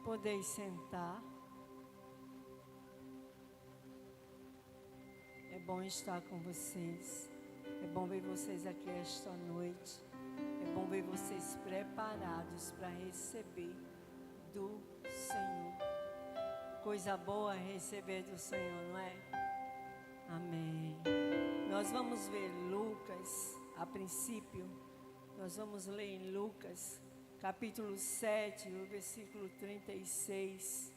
Podeis sentar. É bom estar com vocês. É bom ver vocês aqui esta noite. É bom ver vocês preparados para receber do Senhor. Coisa boa receber do Senhor, não é? Amém. Nós vamos ver Lucas, a princípio. Nós vamos ler em Lucas, capítulo 7, o versículo 36.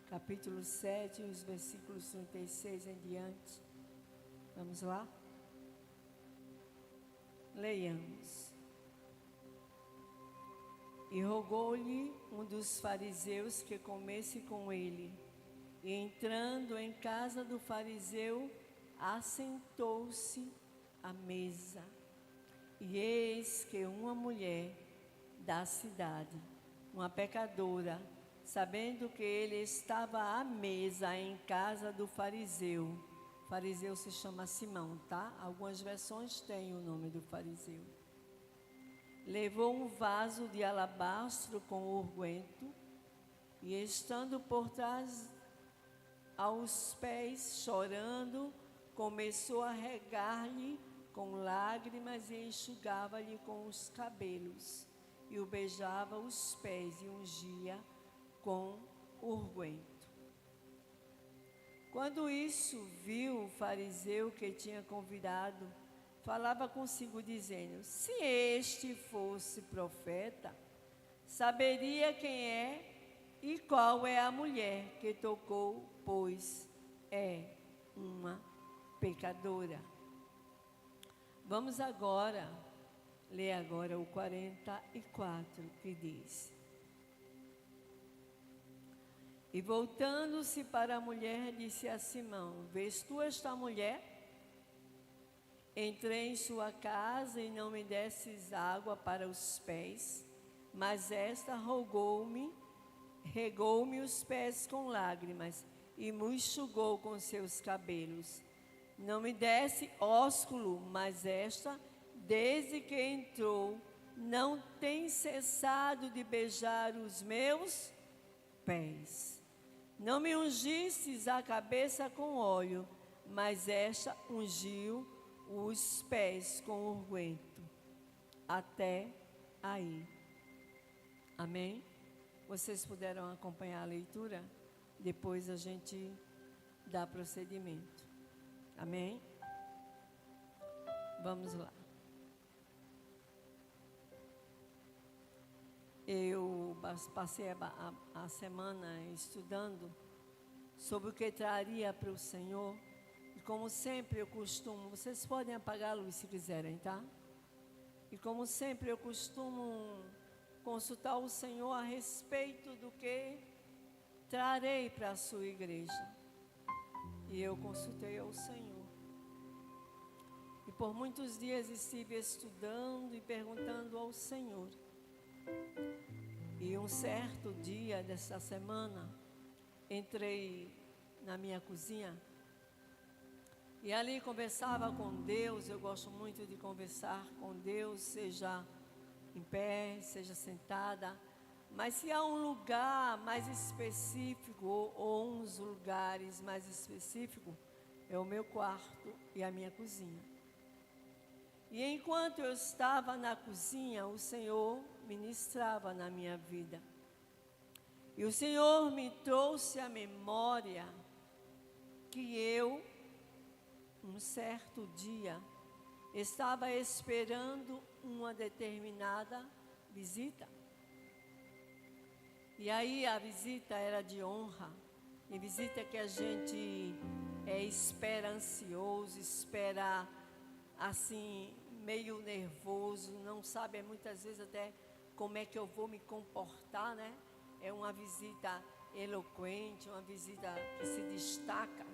Capítulo 7, os versículos 36 em diante. Vamos lá? Leiamos. E rogou-lhe um dos fariseus que comesse com ele. E entrando em casa do fariseu, assentou-se à mesa. E eis que uma mulher da cidade, uma pecadora, sabendo que ele estava à mesa em casa do fariseu. O fariseu se chama Simão, tá? Algumas versões têm o nome do fariseu. Levou um vaso de alabastro com unguento e, estando por trás aos pés, chorando, começou a regar-lhe com lágrimas e enxugava-lhe com os cabelos, e o beijava os pés e ungia com unguento. Quando isso viu o fariseu que tinha convidado, falava consigo dizendo: se este fosse profeta, saberia quem é e qual é a mulher que tocou, pois é uma pecadora. Vamos agora ler agora o 44, que diz: e voltando-se para a mulher, disse a Simão: vês tu esta mulher? Entrei em sua casa e não me desses água para os pés, mas esta regou-me os pés com lágrimas e me enxugou com seus cabelos. Não me desse ósculo, mas esta, desde que entrou, não tem cessado de beijar os meus pés. Não me ungistes a cabeça com óleo, mas esta ungiu os pés com unguento. Até aí. Amém? Vocês puderam acompanhar a leitura? Depois a gente dá procedimento. Amém? Vamos lá. Eu passei a semana estudando sobre o que traria para o Senhor. E como sempre eu costumo, vocês podem apagar a luz se quiserem, tá? E como sempre eu costumo consultar o Senhor a respeito do que trarei para a sua igreja. E eu consultei ao Senhor. E por muitos dias estive estudando e perguntando ao Senhor. E um certo dia dessa semana, entrei na minha cozinha e ali conversava com Deus. Eu gosto muito de conversar com Deus, seja em pé, seja sentada. Mas se há um lugar mais específico, ou uns lugares mais específicos, é o meu quarto e a minha cozinha. E enquanto eu estava na cozinha, o Senhor ministrava na minha vida. E o Senhor me trouxe à memória que eu, um certo dia, estava esperando uma determinada visita. E aí a visita era de honra. E visita que a gente espera ansioso, espera assim, meio nervoso, não sabe muitas vezes até como é que eu vou me comportar, né? É uma visita eloquente, uma visita que se destaca.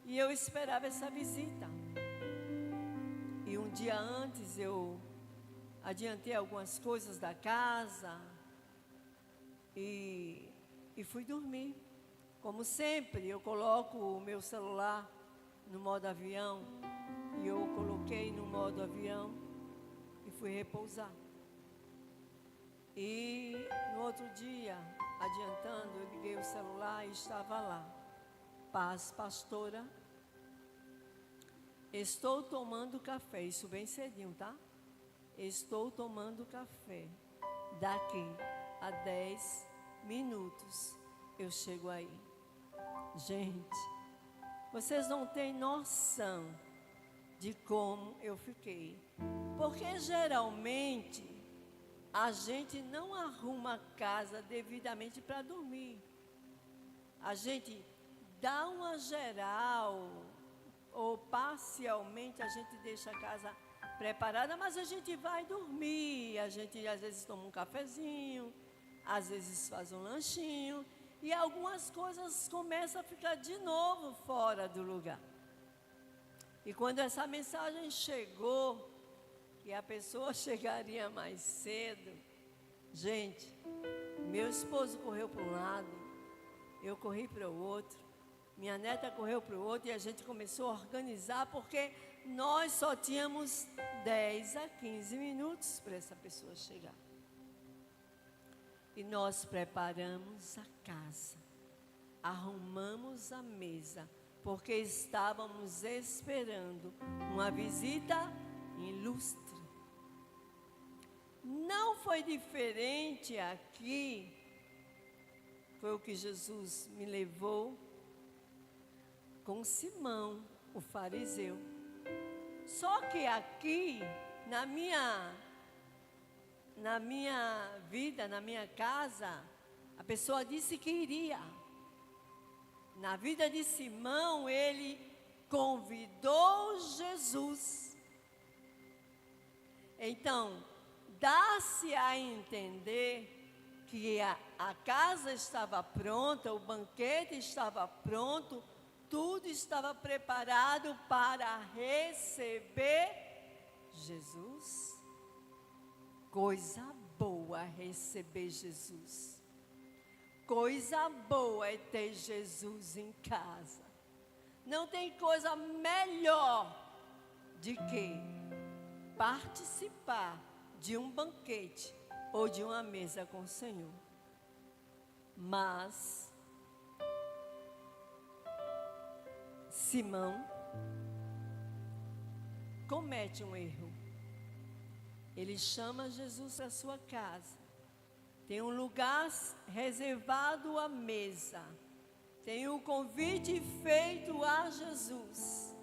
E eu esperava essa visita. E um dia antes eu adiantei algumas coisas da casa e fui dormir. Como sempre, eu coloco o meu celular no modo avião. E eu coloquei no modo avião e fui repousar. E no outro dia, adiantando, eu liguei o celular e estava lá. Paz, pastora. Estou tomando café, isso bem cedinho, tá? Estou tomando café. Daqui a 10 minutos eu chego aí. Gente, vocês não têm noção de como eu fiquei. Porque geralmente a gente não arruma a casa devidamente para dormir. A gente dá uma geral, ou parcialmente a gente deixa a casa preparada, mas a gente vai dormir. A gente às vezes toma um cafezinho, às vezes faz um lanchinho, e algumas coisas começam a ficar de novo fora do lugar. E quando essa mensagem chegou, que a pessoa chegaria mais cedo, gente, meu esposo correu para um lado, eu corri para o outro, minha neta correu para o outro, e a gente começou a organizar, porque nós só tínhamos 10 a 15 minutos para essa pessoa chegar. E nós preparamos a casa, arrumamos a mesa, porque estávamos esperando uma visita ilustre. Não foi diferente aqui, foi o que Jesus me levou com Simão, o fariseu. Só que aqui, na minha vida, na minha casa, a pessoa disse que iria. Na vida de Simão, ele convidou Jesus. Então, dá-se a entender que a casa estava pronta, o banquete estava pronto, tudo estava preparado para receber Jesus. Coisa boa receber Jesus. Coisa boa é ter Jesus em casa. Não tem coisa melhor de que participar de um banquete ou de uma mesa com o Senhor. Mas Simão comete um erro. Ele chama Jesus para sua casa. Tem um lugar reservado à mesa. Tem um convite feito a Jesus.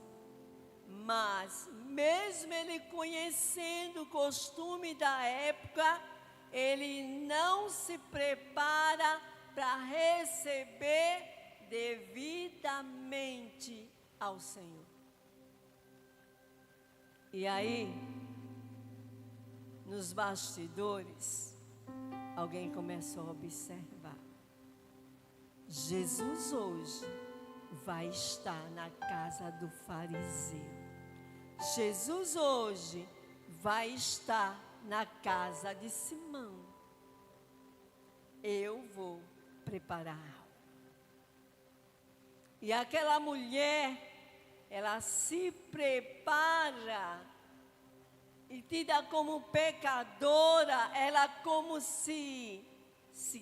Mas, mesmo ele conhecendo o costume da época, ele não se prepara para receber devidamente ao Senhor. E aí, nos bastidores, alguém começou a observar. Jesus hoje vai estar na casa do fariseu. Jesus hoje vai estar na casa de Simão. Eu vou preparar algo. E aquela mulher, ela se prepara, e tida como pecadora, ela como se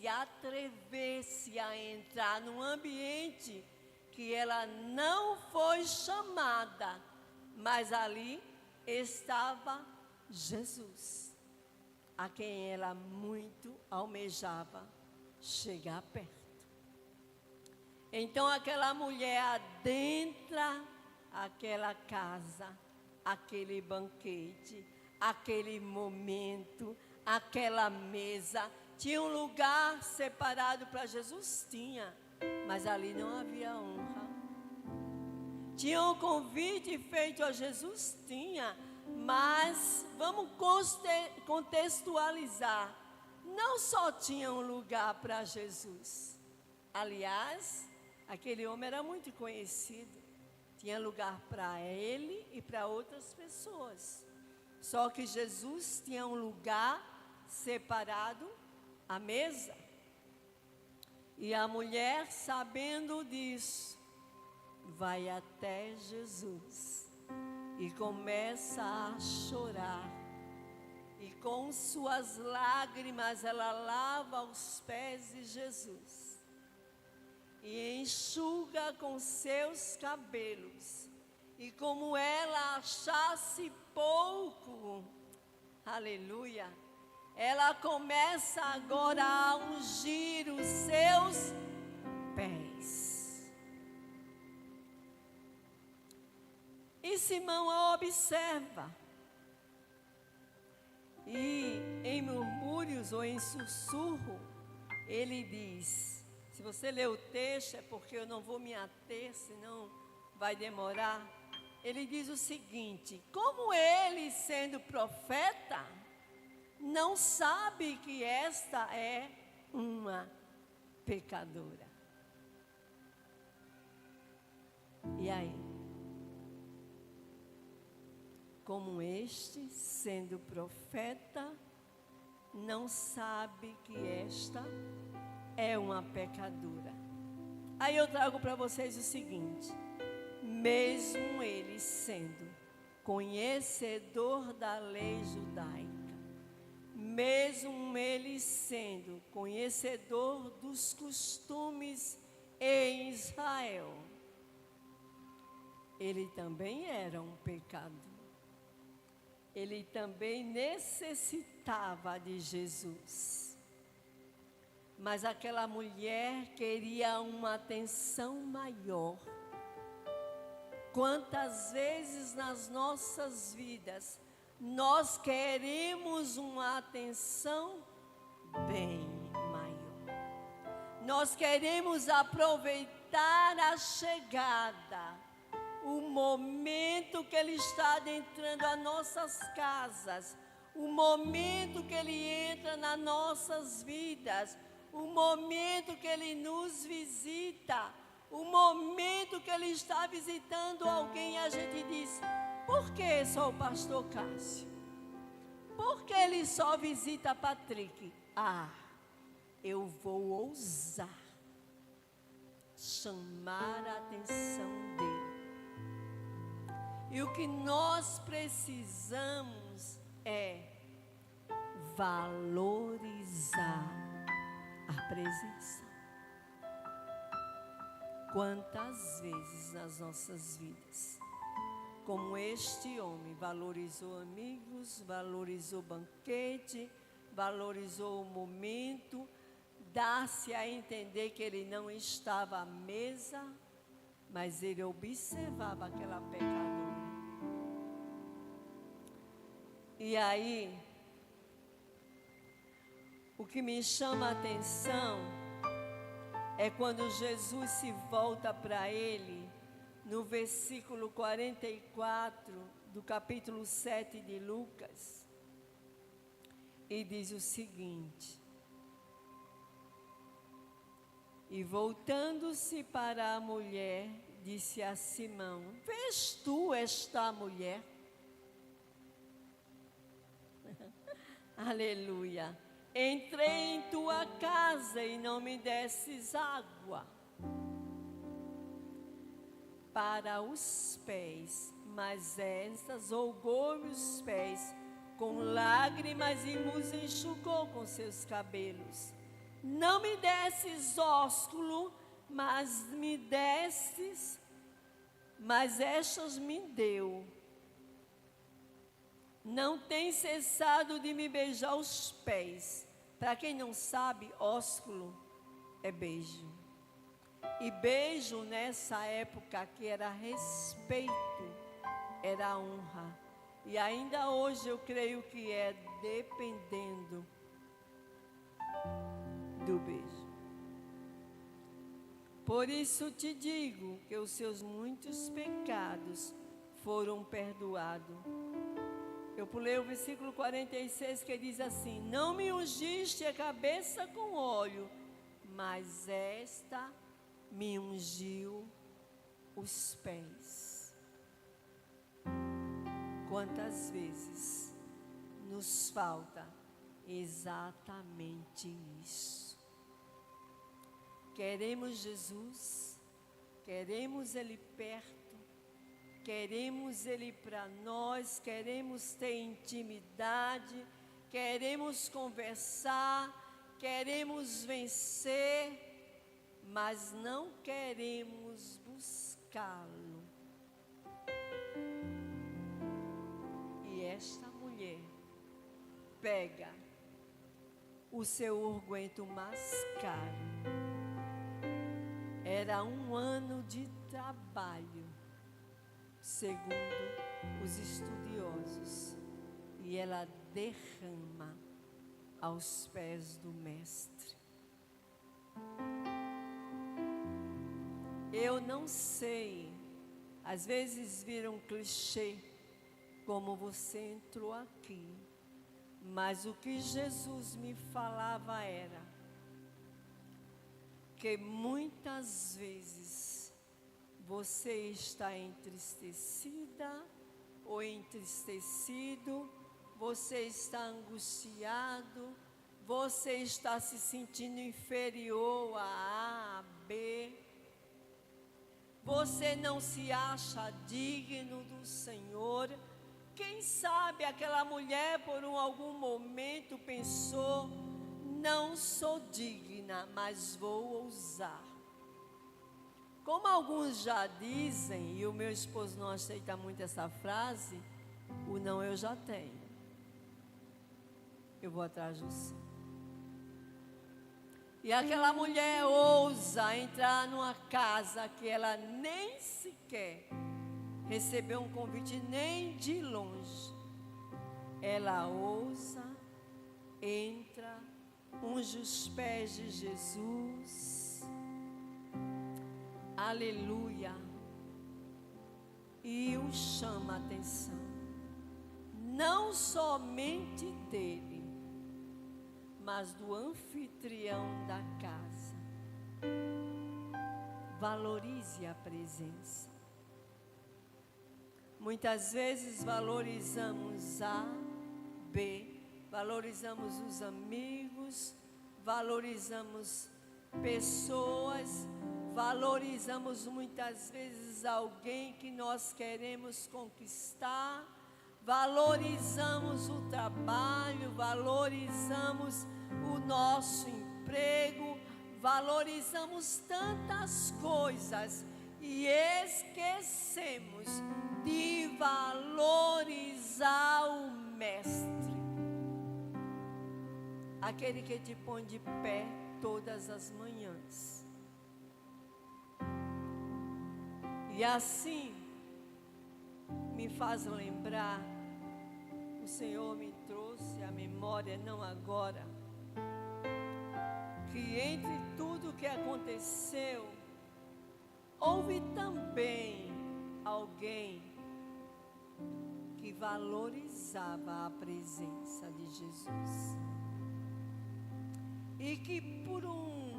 atrevesse a entrar num ambiente que ela não foi chamada, mas ali estava Jesus, a quem ela muito almejava chegar perto. Então aquela mulher adentra aquela casa, aquele banquete, aquele momento, aquela mesa. Tinha um lugar separado para Jesus? Tinha, mas ali não havia honra. Tinha um convite feito a Jesus? Tinha, mas vamos contextualizar. Não só tinha um lugar para Jesus. Aliás, aquele homem era muito conhecido. Tinha lugar para ele e para outras pessoas. Só que Jesus tinha um lugar separado à mesa. E a mulher, sabendo disso, vai até Jesus e começa a chorar. E com suas lágrimas ela lava os pés de Jesus e enxuga com seus cabelos. E como ela achasse pouco, aleluia, ela começa agora a ungir os seus pés. E Simão a observa. E em murmúrios ou em sussurro, ele diz, se você ler o texto, é porque eu não vou me ater, senão vai demorar. Ele diz o seguinte: como ele, sendo profeta, não sabe que esta é uma pecadora. E aí? Como este, sendo profeta, não sabe que esta é uma pecadora. Aí eu trago para vocês o seguinte: mesmo ele sendo conhecedor da lei judaica, mesmo ele sendo conhecedor dos costumes em Israel, ele também era um pecador. Ele também necessitava de Jesus. Mas aquela mulher queria uma atenção maior. Quantas vezes nas nossas vidas nós queremos uma atenção bem maior. Nós queremos aproveitar a chegada, o momento que Ele está adentrando as nossas casas, o momento que Ele entra nas nossas vidas, o momento que Ele nos visita, o momento que Ele está visitando alguém. A gente diz: por que só o pastor Cássio? Por que ele só visita Patrick? Ah, eu vou ousar chamar a atenção dele. E o que nós precisamos é valorizar a presença. Quantas vezes nas nossas vidas, como este homem valorizou amigos, valorizou banquete, valorizou o momento, dá-se a entender que ele não estava à mesa, mas ele observava aquela pecadora. E aí, o que me chama a atenção é quando Jesus se volta para ele, no versículo 44 do capítulo 7 de Lucas, e diz o seguinte: e voltando-se para a mulher, disse a Simão: vês tu esta mulher? Aleluia. Entrei em tua casa e não me desses água para os pés, mas estas rogou-me os pés com lágrimas e nos enxugou com seus cabelos. Não me desses ósculo, mas estas me deu. Não tem cessado de me beijar os pés. Para quem não sabe, ósculo é beijo. E beijo nessa época que era respeito, era honra. E ainda hoje eu creio que é dependendo do beijo. Por isso te digo que os seus muitos pecados foram perdoados. Eu pulei o versículo 46 que diz assim: não me ungiste a cabeça com óleo, mas esta me ungiu os pés. Quantas vezes nos falta exatamente isso? Queremos Jesus, queremos Ele perto, queremos Ele para nós, queremos ter intimidade, queremos conversar, queremos vencer, mas não queremos buscá-lo. E esta mulher pega o seu unguento mais caro. Era 1 ano de trabalho, segundo os estudiosos, e ela derrama aos pés do Mestre. Eu não sei, às vezes vira um clichê, como você entrou aqui, mas o que Jesus me falava era que muitas vezes você está entristecida ou entristecido, você está angustiado, você está se sentindo inferior a A, a B, você não se acha digno do Senhor. Quem sabe aquela mulher por algum momento pensou: não sou digna, mas vou ousar. Como alguns já dizem, e o meu esposo não aceita muito essa frase, o não eu já tenho. Eu vou atrás do sim. E aquela mulher ousa entrar numa casa que ela nem sequer recebeu um convite nem de longe. Ela ousa, entra, unge os pés de Jesus, aleluia, e o chama a atenção, não somente dele, mas do anfitrião da casa. Valorize a presença. Muitas vezes valorizamos A, B, valorizamos os amigos, valorizamos pessoas, valorizamos muitas vezes alguém que nós queremos conquistar, valorizamos o trabalho, valorizamos o nosso emprego, valorizamos tantas coisas e esquecemos de valorizar o Mestre, aquele que te põe de pé todas as manhãs. E assim me faz lembrar, o Senhor me trouxe à memória, não agora, que entre tudo que aconteceu, houve também alguém que valorizava a presença de Jesus. E que por um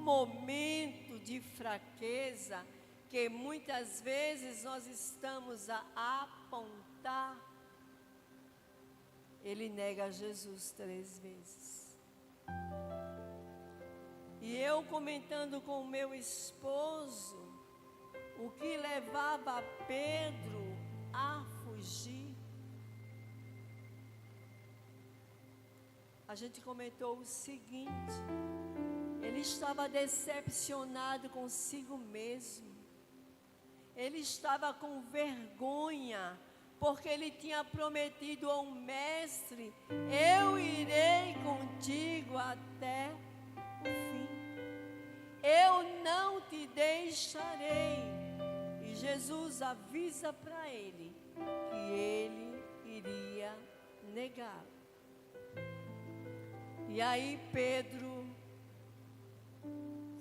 momento de fraqueza, que muitas vezes nós estamos a apontar, ele nega Jesus 3 vezes. E eu comentando com o meu esposo, o que levava Pedro a fugir, a gente comentou o seguinte: ele estava decepcionado consigo mesmo, ele estava com vergonha, porque ele tinha prometido ao Mestre: eu irei contigo até o fim, eu não te deixarei. E Jesus avisa para ele que ele iria negá-lo. E aí Pedro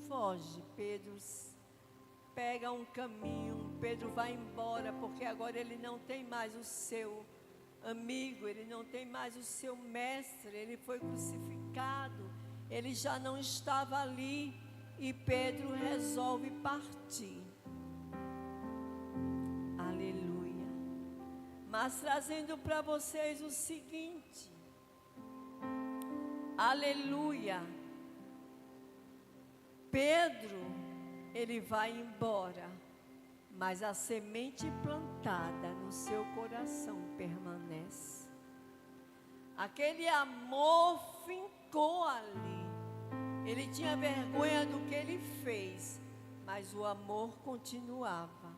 foge, Pedro pega um caminho, Pedro vai embora, porque agora ele não tem mais o seu amigo, ele não tem mais o seu mestre, ele foi crucificado, ele já não estava ali, e Pedro resolve partir. Aleluia. Mas trazendo para vocês o seguinte, aleluia, Pedro, ele vai embora, mas a semente plantada no seu coração permanece. Aquele amor fincou ali. Ele tinha vergonha do que ele fez, mas o amor continuava.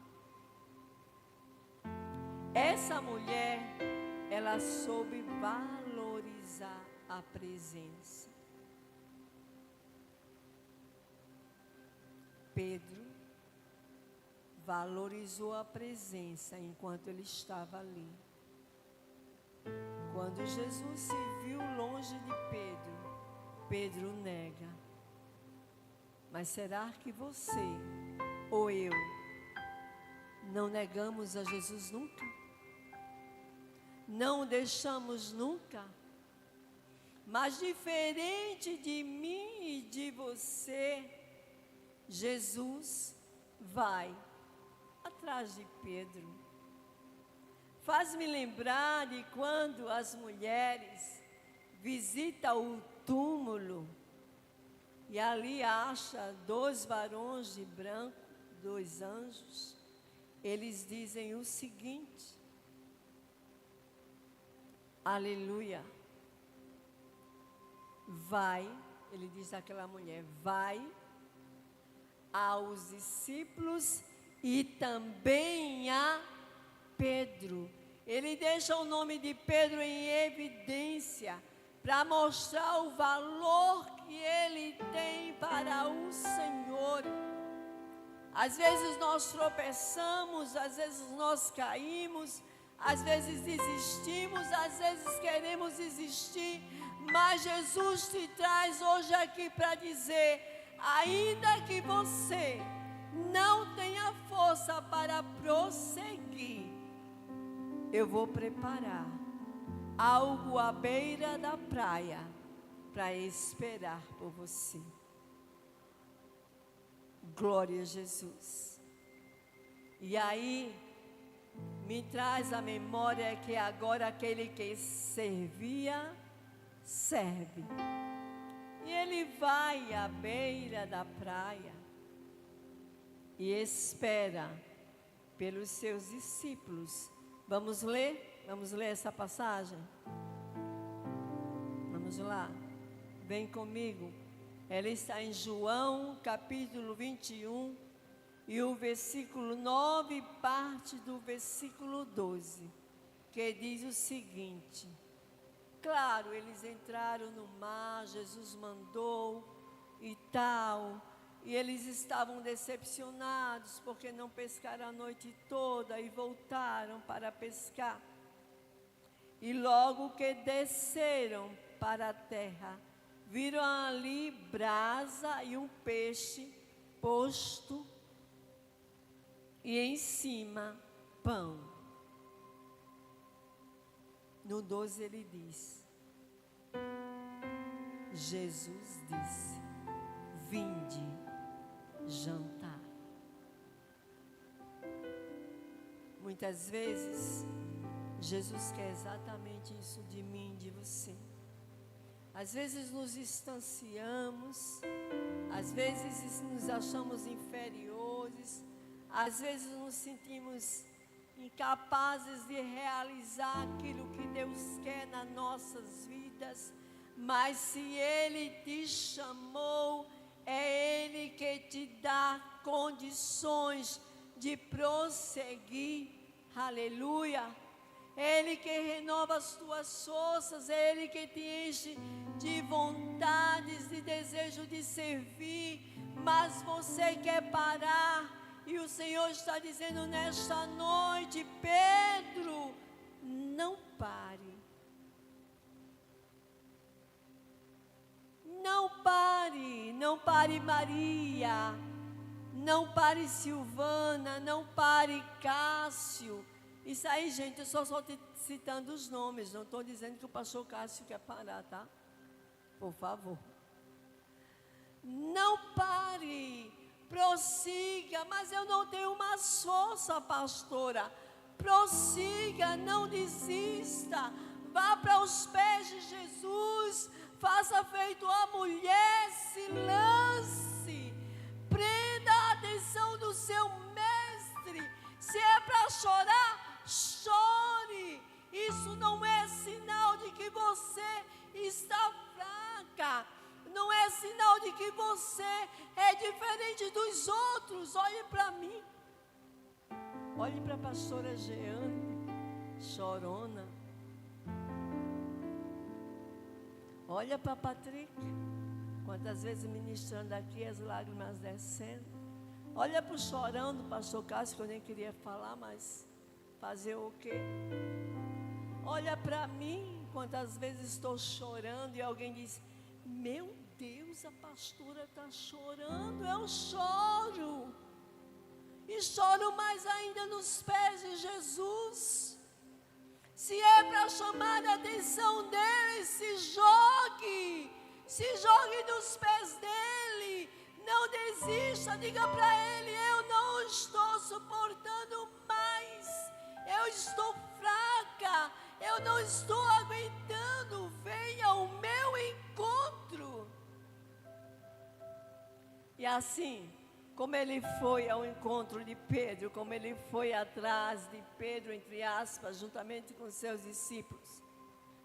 Essa mulher, ela soube valorizar a presença. Pedro valorizou a presença enquanto ele estava ali. Quando Jesus se viu longe de Pedro, Pedro nega. Mas será que você ou eu não negamos a Jesus nunca? Não o deixamos nunca? Mas diferente de mim e de você, Jesus vai atrás de Pedro. Faz-me lembrar de quando as mulheres visitam o túmulo e ali acha 2 varões de branco, 2 anjos. Eles dizem o seguinte: aleluia, vai, ele diz àquela mulher, vai aos discípulos e também a Pedro. Ele deixa o nome de Pedro em evidência para mostrar o valor que ele tem para o Senhor. Às vezes nós tropeçamos, às vezes nós caímos, às vezes desistimos, às vezes queremos desistir, mas Jesus te traz hoje aqui para dizer: ainda que você não tenha força para prosseguir, eu vou preparar algo à beira da praia para esperar por você. Glória a Jesus. E aí, me traz a memória que agora aquele que servia, serve. E ele vai à beira da praia e espera pelos seus discípulos. Vamos ler? Vamos ler essa passagem? Vamos lá. Vem comigo. Ela está em João, capítulo 21, e o versículo 9, parte do versículo 12, que diz o seguinte: claro, eles entraram no mar, Jesus mandou e tal, e eles estavam decepcionados porque não pescaram a noite toda e voltaram para pescar. E logo que desceram para a terra, viram ali brasa e um peixe posto e em cima pão. No 12 ele diz, Jesus disse: vinde jantar. Muitas vezes Jesus quer exatamente isso de mim e de você. Às vezes nos distanciamos, às vezes nos achamos inferiores, às vezes nos sentimos incapazes de realizar aquilo que Deus quer nas nossas vidas. Mas se Ele te chamou, é Ele que te dá condições de prosseguir. Aleluia! É Ele que renova as tuas forças, é Ele que te enche de vontades, de desejo de servir, mas você quer parar, e o Senhor está dizendo nesta noite: Pedro, não pare. Não pare, não pare Maria, não pare Silvana, não pare Cássio. Isso aí, gente, eu só estou citando os nomes, não estou dizendo que o pastor Cássio quer parar, tá? Por favor. Não pare, prossiga, mas eu não tenho mais força, pastora. Prossiga, não desista, vá para os pés de Jesus, faça feito a mulher, se lance, prenda a atenção do seu mestre. Se é para chorar, chore. Isso não é sinal de que você sinal de que você é diferente dos outros. Olhe para mim. Olhe para a pastora Jeane, chorona. Olha para Patrick, quantas vezes ministrando aqui, as lágrimas descendo. Olha para o chorão do pastor Cássio, que eu nem queria falar, mas fazer o quê? Olha para mim, quantas vezes estou chorando e alguém diz: meu Deus, a pastora está chorando. Eu choro. E choro mais ainda nos pés de Jesus. Se é para chamar a atenção dele, se jogue nos pés dele. Não desista, diga para ele: eu não estou suportando mais, eu estou fraca, eu não estou aguentando, venha ao meu encontro. E assim, como ele foi ao encontro de Pedro, como ele foi atrás de Pedro, entre aspas, juntamente com seus discípulos,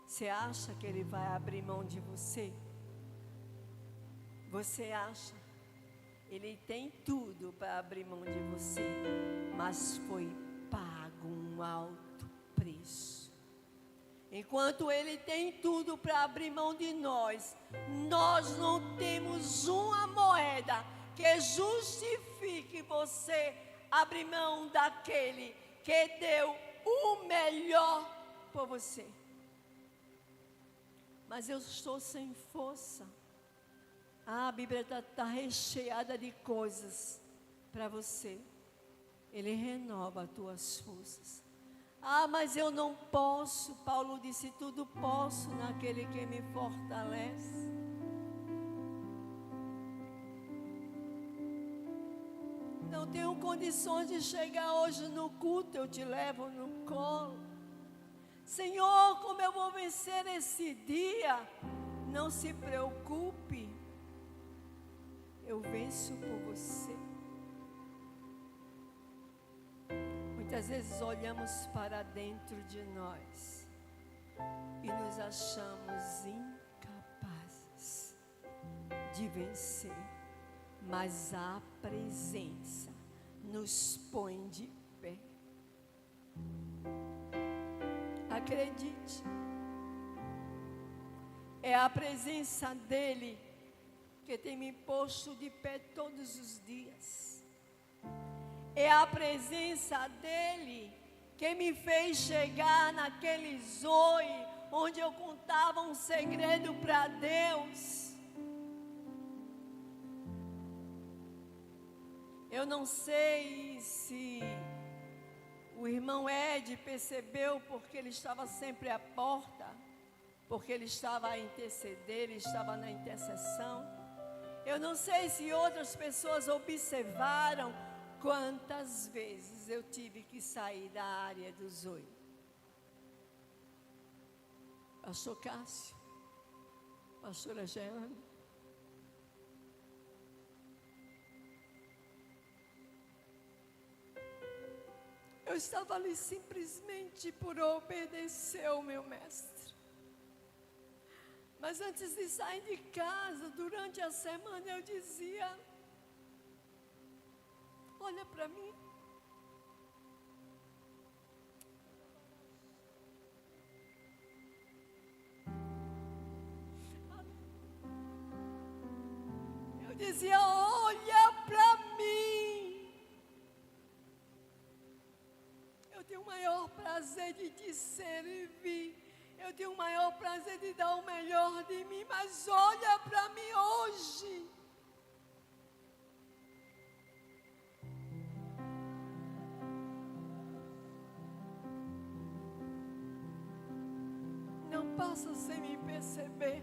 você acha que ele vai abrir mão de você? Você acha? Ele tem tudo para abrir mão de você, mas foi pago um alto preço. Enquanto ele tem tudo para abrir mão de nós, nós não temos uma moeda que justifique você abrir mão daquele que deu o melhor por você. Mas eu estou sem força. A Bíblia está recheada de coisas para você. Ele renova as tuas forças. Mas eu não posso. Paulo disse: tudo posso naquele que me fortalece. Não tenho condições de chegar hoje no culto, eu te levo no colo. Senhor, como eu vou vencer esse dia? Não se preocupe, eu venço por você. Muitas vezes olhamos para dentro de nós e nos achamos incapazes de vencer. Mas a presença nos põe de pé. Acredite, é a presença dele que tem me posto de pé todos os dias. É a presença dele que me fez chegar naquele zoe onde eu contava um segredo para Deus. Eu não sei se o irmão Ed percebeu, porque ele estava sempre à porta, porque ele estava a interceder, ele estava na intercessão. Eu não sei se outras pessoas observaram quantas vezes eu tive que sair da área do zoe. Pastor Cássio, pastora Jeane, eu estava ali simplesmente por obedecer ao meu mestre. Mas antes de sair de casa, durante a semana, eu dizia: olha para mim. Eu dizia: olha para mim. Eu tenho o maior prazer de te servir. Eu tenho o maior prazer de dar o melhor de mim. Mas olha para mim hoje. Não passa sem me perceber.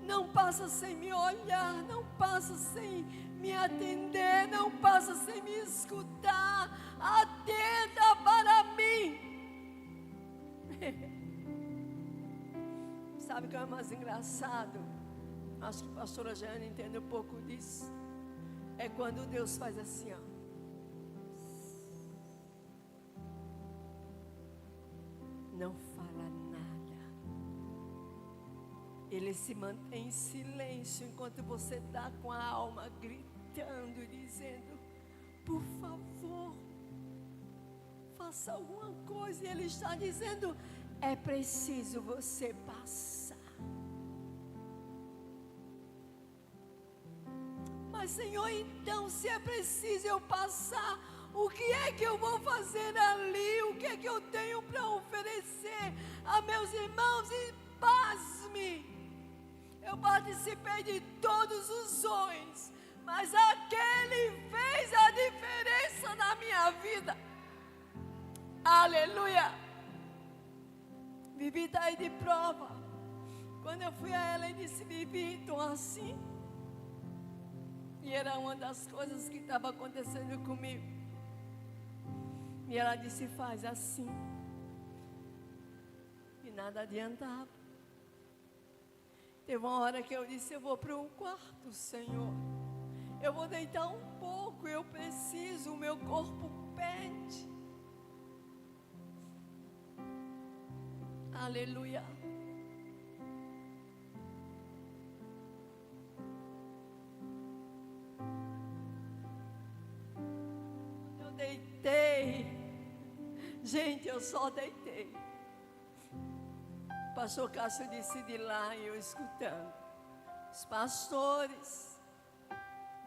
Não passa sem me olhar. Não passa sem me atender. Não passa sem me escutar. Atenta para mim. Sabe o que é mais engraçado? Acho que a pastora Jeane entende um pouco disso. É quando Deus faz assim, ó. Não fala nada. Ele se mantém em silêncio enquanto você está com a alma gritando, dizendo: por favor, faça alguma coisa. E Ele está dizendo: é preciso você passar. Mas Senhor, então se é preciso eu passar, o que é que eu vou fazer ali? O que é que eu tenho para oferecer a meus irmãos? E pasme, eu participei de todos os sonhos, mas aquele fez a diferença na minha vida. Aleluia. Vivi está aí de prova. Quando eu fui a ela e disse: Vivi, estou assim. E era uma das coisas que estava acontecendo comigo. E ela disse: faz assim. E nada adiantava. Teve uma hora que eu disse: eu vou para um quarto, Senhor. Eu vou deitar um pouco, eu preciso, o meu corpo pede. Aleluia. Eu deitei. Gente, eu só deitei. O pastor Cássio disse de lá e eu escutando: os pastores,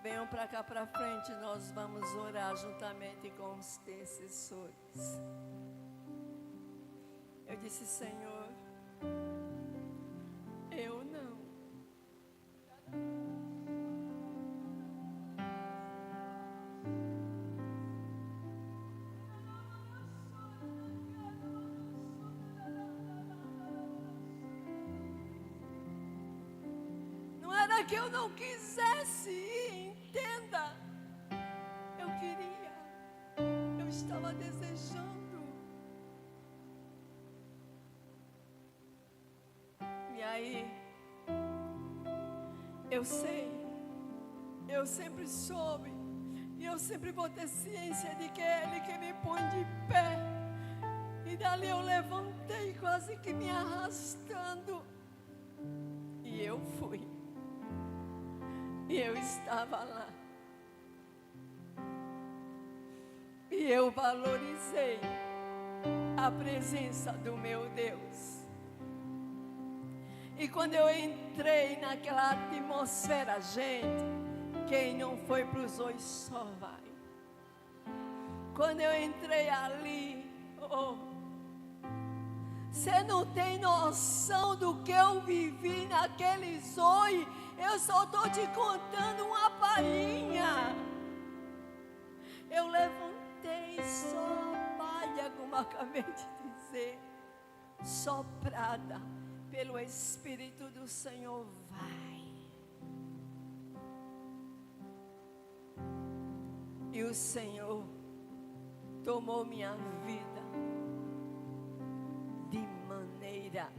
venham para cá para frente, nós vamos orar juntamente com os intercessores. Eu disse: Senhor, eu não. Não era que eu não quisesse ir, entenda. Eu queria, eu estava desejando. E aí, eu sei, eu sempre soube, e eu sempre vou ter ciência de que é Ele que me põe de pé. E dali eu levantei, quase que me arrastando, e eu fui. E eu estava lá. E eu valorizei a presença do meu Deus. E quando eu entrei naquela atmosfera, gente, quem não foi para os olhos só vai. Quando eu entrei ali, você não tem noção do que eu vivi naquele sonho. Eu só estou te contando uma palhinha. Eu levantei só a palha, como acabei de dizer, soprada pelo Espírito do Senhor, vai. E o Senhor tomou minha vida de maneira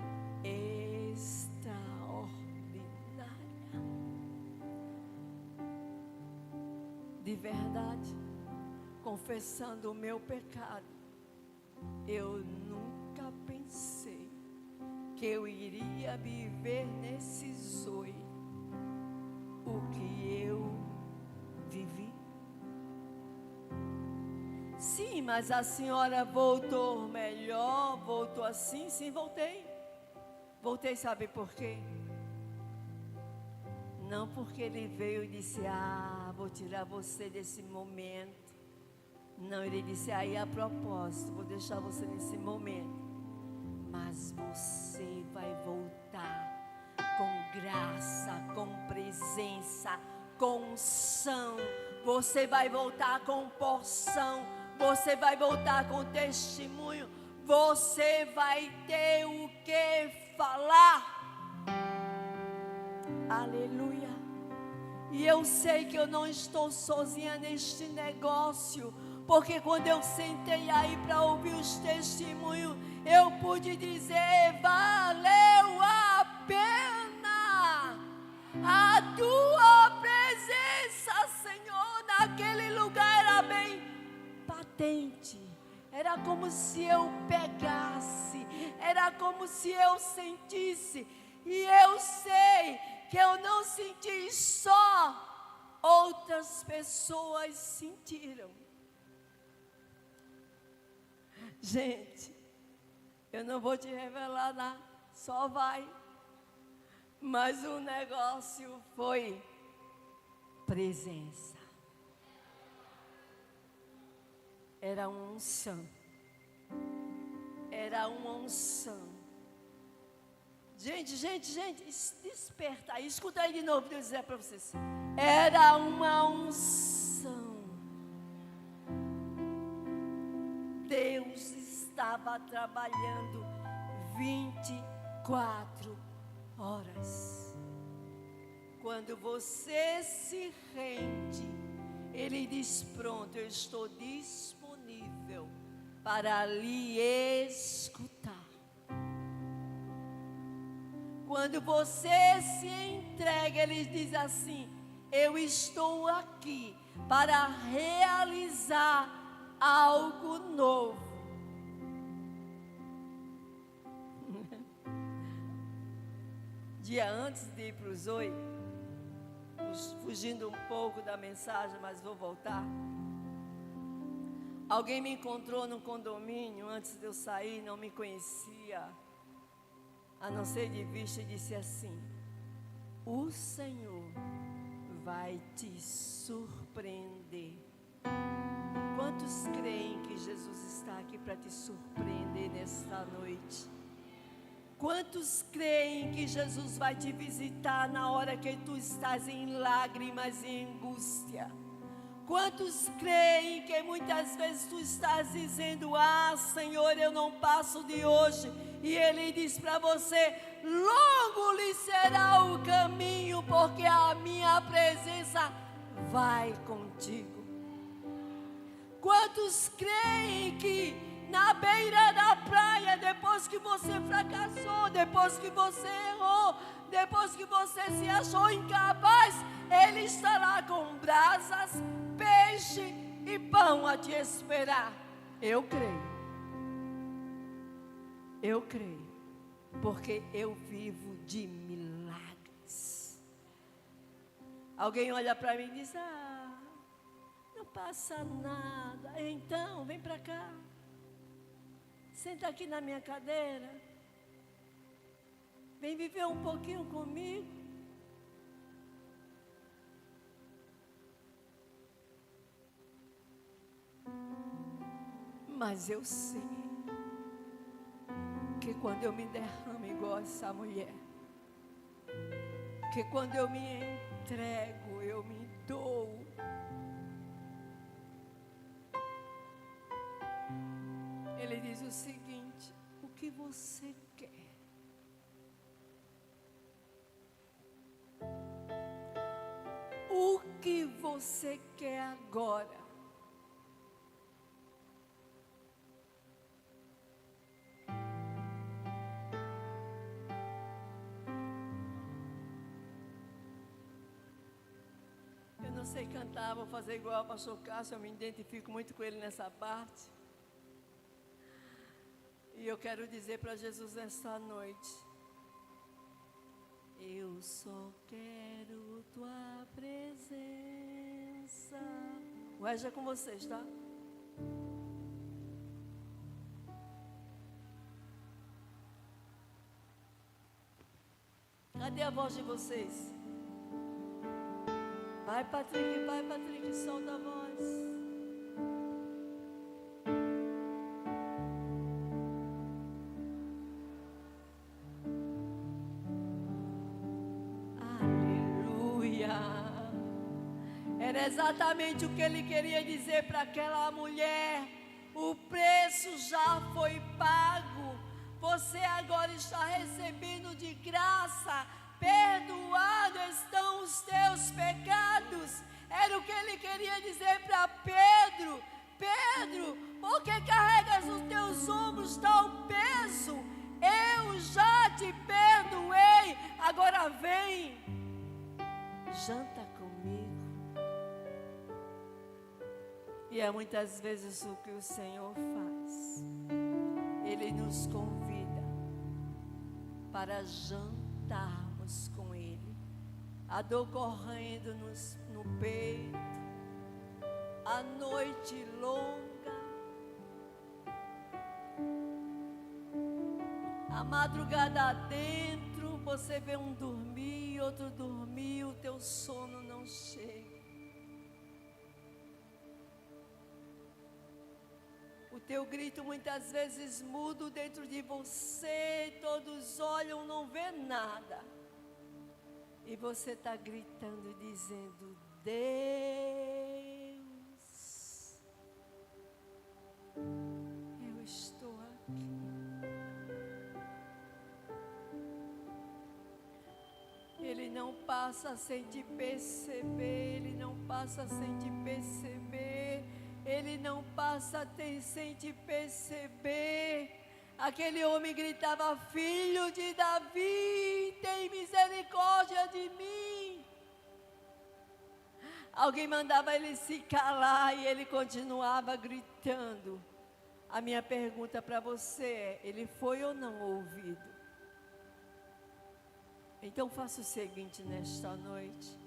extraordinária. De verdade, confessando o meu pecado, eu nunca pensei que eu iria viver nesse zoe o que eu vivi. Sim, mas a senhora voltou melhor, voltou assim? Sim, voltei. Voltei, sabe por quê? Não porque Ele veio e disse: vou tirar você desse momento. Não, Ele disse: aí a propósito, vou deixar você nesse momento. Mas você vai voltar com graça, com presença, com unção. Você vai voltar com porção. Você vai voltar com testemunho. Você vai ter o que falar. Aleluia. E eu sei que eu não estou sozinha neste negócio, porque quando eu sentei aí para ouvir os testemunhos, eu pude dizer: valeu a pena a tua presença, Senhor. Naquele lugar era bem patente. Era como se eu pegasse, era como se eu sentisse. E eu sei que eu não senti só, outras pessoas sentiram. Gente, eu não vou te revelar nada, só vai. Mas o negócio foi presença. Era uma unção. Era uma unção. Gente, desperta aí, escuta aí de novo, Deus dizer para vocês. Era uma unção. Deus estava trabalhando 24 horas. Quando você se rende, Ele diz: pronto, eu estou disponível para lhe escutar. Quando você se entrega, Ele diz assim: eu estou aqui para realizar algo novo. Dia antes de ir para o Zoe, fugindo um pouco da mensagem, mas vou voltar. Alguém me encontrou no condomínio antes de eu sair, não me conhecia, a não ser de vista, e disse assim: o Senhor vai te surpreender. Quantos creem que Jesus está aqui para te surpreender nesta noite? Quantos creem que Jesus vai te visitar na hora que tu estás em lágrimas e angústia? Quantos creem que muitas vezes tu estás dizendo: ah, Senhor, eu não passo de hoje, e Ele diz para você: longo lhe será o caminho, porque a minha presença vai contigo. Quantos creem que na beira da praia, depois que você fracassou, depois que você errou, depois que você se achou incapaz, Ele estará com brasas, peixe e pão a te esperar? Eu creio. Eu creio, porque eu vivo de milagres. Alguém olha para mim e diz: ah, não passa nada. Então, vem para cá. Senta aqui na minha cadeira. Vem viver um pouquinho comigo. Mas eu sei que quando eu me derramo igual essa mulher, que quando eu me entrego, eu me dou, Ele diz o seguinte: o que você quer? O que você quer agora? Eu não sei cantar, vou fazer igual o pastor Cássio, eu me identifico muito com ele nessa parte. E eu quero dizer para Jesus nesta noite: eu só quero tua presença. O resto é com vocês, tá? Cadê a voz de vocês? Vai, Patrick, solta a voz. Era exatamente o que Ele queria dizer para aquela mulher: o preço já foi pago, você agora está recebendo de graça, perdoado estão os teus pecados. Era o que Ele queria dizer para Pedro: Pedro, por que carregas nos teus ombros tal peso? Eu já te perdoei, agora vem, janta comigo. E é muitas vezes o que o Senhor faz. Ele nos convida para jantar. gritarmos com Ele. A dor correndo no peito, a noite longa, a madrugada adentro, você vê um dormir, outro dormir, o teu sono não chega. O teu grito muitas vezes muda dentro de você, todos olham, não vê nada. E você está gritando e dizendo: Deus, eu estou aqui. Ele não passa sem te perceber, Ele não passa sem te perceber, Ele não passa sem te perceber. Aquele homem gritava: Filho de Davi, tem misericórdia de mim. Alguém mandava ele se calar e ele continuava gritando. A minha pergunta para você é: ele foi ou não ouvido? Então faça o seguinte nesta noite: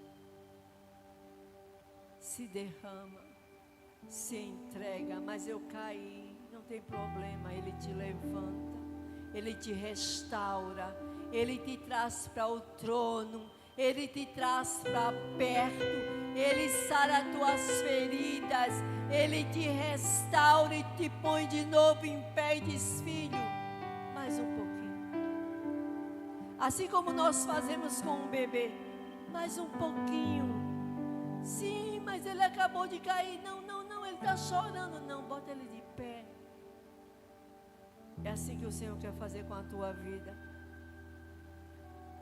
se derrama, se entrega. Mas eu caí, não tem problema, Ele te levanta, Ele te restaura, Ele te traz para o trono, Ele te traz para perto, Ele sara tuas feridas, Ele te restaura e te põe de novo em pé e diz: filho, mais um pouquinho. Assim como nós fazemos com um bebê, mais um pouquinho. Sim, mas ele acabou de cair. Não, ele está chorando. Não, bota ele de pé. É assim que o Senhor quer fazer com a tua vida.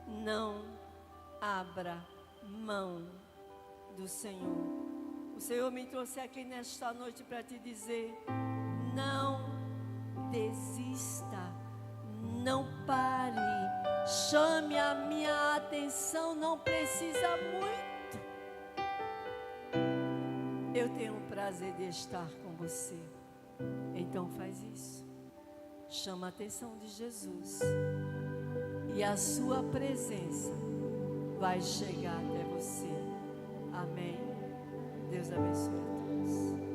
Não abra mão do Senhor. O Senhor me trouxe aqui nesta noite para te dizer: não desista, não pare, chame a minha atenção, não precisa muito. Eu tenho o prazer de estar com você. Então faz isso. Chama a atenção de Jesus e a sua presença vai chegar até você. Amém. Deus abençoe a todos.